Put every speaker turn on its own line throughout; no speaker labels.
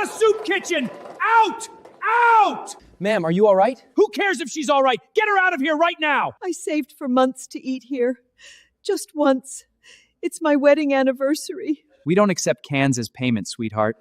not a soup kitchen! Out! Out!
Ma'am, are you all right?
Who cares if she's all right? Get her out of here right now!
I saved for months to eat here. Just once. It's my wedding anniversary.
We don't accept cans as payment, sweetheart.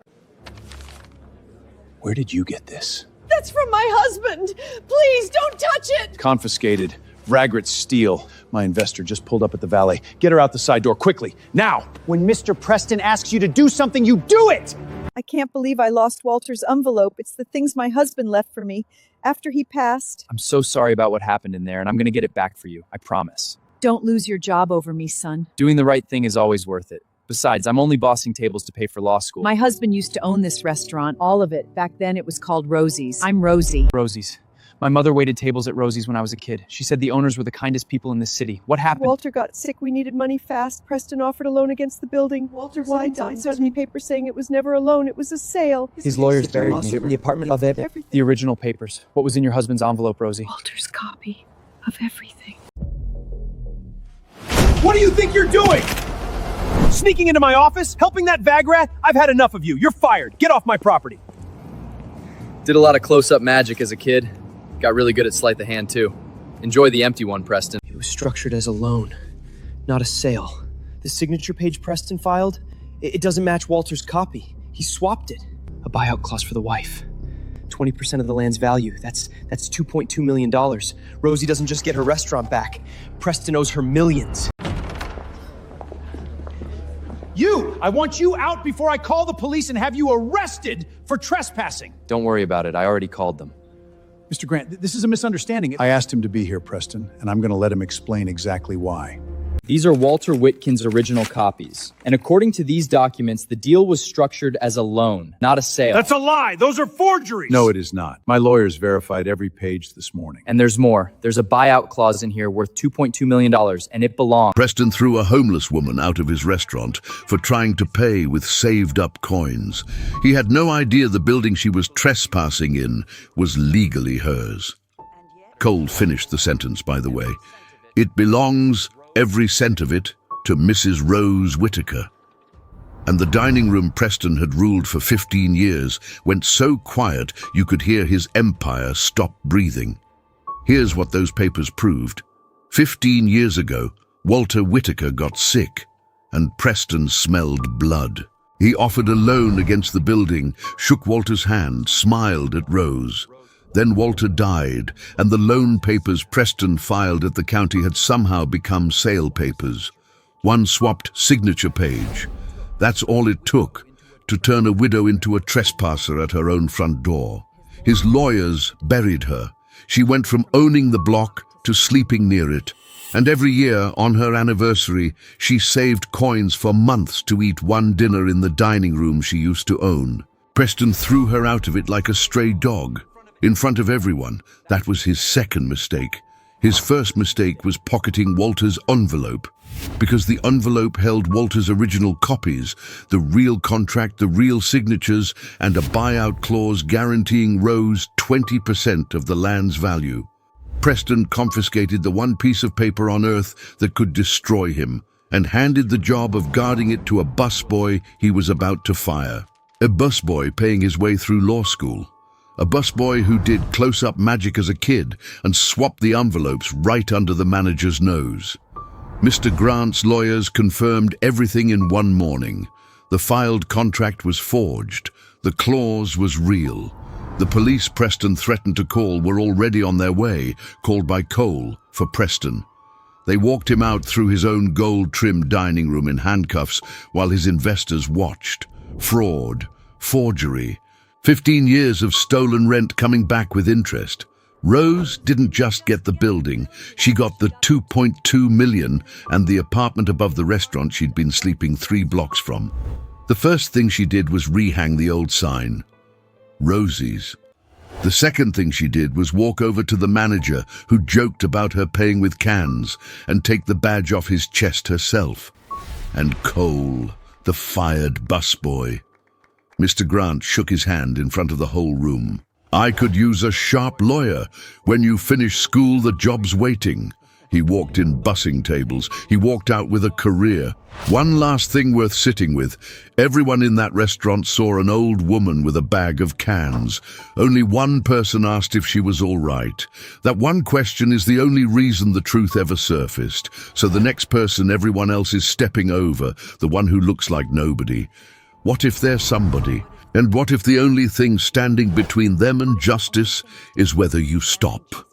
Where did you get this?
That's from my husband. Please, don't touch it.
Confiscated. Vragrant steel. My investor just pulled up at the valet. Get her out the side door, quickly, now!
When Mr. Preston asks you to do something, you do it!
I can't believe I lost Walter's envelope. It's the things my husband left for me after he passed.
I'm so sorry about what happened in there, and I'm gonna get it back for you, I promise.
Don't lose your job over me, son.
Doing the right thing is always worth it. Besides, I'm only bossing tables to pay for law school.
My husband used to own this restaurant, all of it. Back then it was called Rosie's. I'm Rosie.
Rosie's. My mother waited tables at Rosie's when I was a kid. She said the owners were the kindest people in this city. What happened?
Walter got sick. We needed money fast. Preston offered a loan against the building. Walter signed me paper saying it was never a loan. It was a sale.
His lawyers buried me in the apartment of
everything.
The original papers. What was in your husband's envelope, Rosie?
Walter's copy of everything.
What do you think you're doing? Sneaking into my office? Helping that vagrat? I've had enough of you. You're fired. Get off my property.
Did a lot of close-up magic as a kid. Got really good at sleight the hand, too. Enjoy the empty one, Preston.
It was structured as a loan, not a sale. The signature page Preston filed, it doesn't match Walter's copy. He swapped it. A buyout clause for the wife. 20% of the land's value. That's $2.2 million. Rosie doesn't just get her restaurant back. Preston owes her millions.
I want you out before I call the police and have you arrested for trespassing.
Don't worry about it. I already called them.
Mr. Grant, this is a misunderstanding. I asked him to be here, Preston, and I'm going to let him explain exactly why.
These are Walter Whitkin's original copies. And according to these documents, the deal was structured as a loan, not a sale.
That's a lie. Those are forgeries.
No, it is not. My lawyers verified every page this morning.
And there's more. There's a buyout clause in here worth $2.2 million, and it belongs.
Preston threw a homeless woman out of his restaurant for trying to pay with saved-up coins. He had no idea the building she was trespassing in was legally hers. Cole finished the sentence, by the way. It belongs, every cent of it, to Mrs. Rose Whitaker. And the dining room Preston had ruled for 15 years went so quiet you could hear his empire stop breathing. Here's what those papers proved. 15 years ago, Walter Whitaker got sick, and Preston smelled blood. He offered a loan against the building, shook Walter's hand, smiled at Rose. Then Walter died, and the loan papers Preston filed at the county had somehow become sale papers. One swapped signature page. That's all it took to turn a widow into a trespasser at her own front door. His lawyers buried her. She went from owning the block to sleeping near it. And every year, on her anniversary, she saved coins for months to eat one dinner in the dining room she used to own. Preston threw her out of it like a stray dog. In front of everyone. That was his second mistake. His first mistake was pocketing Walter's envelope, because the envelope held Walter's original copies, the real contract, the real signatures, and a buyout clause guaranteeing Rose 20% of the land's value. Preston confiscated the one piece of paper on earth that could destroy him, and handed the job of guarding it to a busboy he was about to fire. A busboy paying his way through law school. A busboy who did close-up magic as a kid and swapped the envelopes right under the manager's nose. Mr. Grant's lawyers confirmed everything in one morning. The filed contract was forged. The clause was real. The police Preston threatened to call were already on their way, called by Cole for Preston. They walked him out through his own gold-trimmed dining room in handcuffs while his investors watched. Fraud, forgery, 15 years of stolen rent coming back with interest. Rose didn't just get the building, she got the $2.2 million and the apartment above the restaurant she'd been sleeping 3 blocks from. The first thing she did was rehang the old sign, Rosie's. The second thing she did was walk over to the manager who joked about her paying with cans and take the badge off his chest herself. And Cole, the fired busboy. Mr. Grant shook his hand in front of the whole room. I could use a sharp lawyer. When you finish school, the job's waiting. He walked in bussing tables. He walked out with a career. One last thing worth sitting with. Everyone in that restaurant saw an old woman with a bag of cans. Only one person asked if she was all right. That one question is the only reason the truth ever surfaced. So the next person everyone else is stepping over, the one who looks like nobody. What if they're somebody? And what if the only thing standing between them and justice is whether you stop?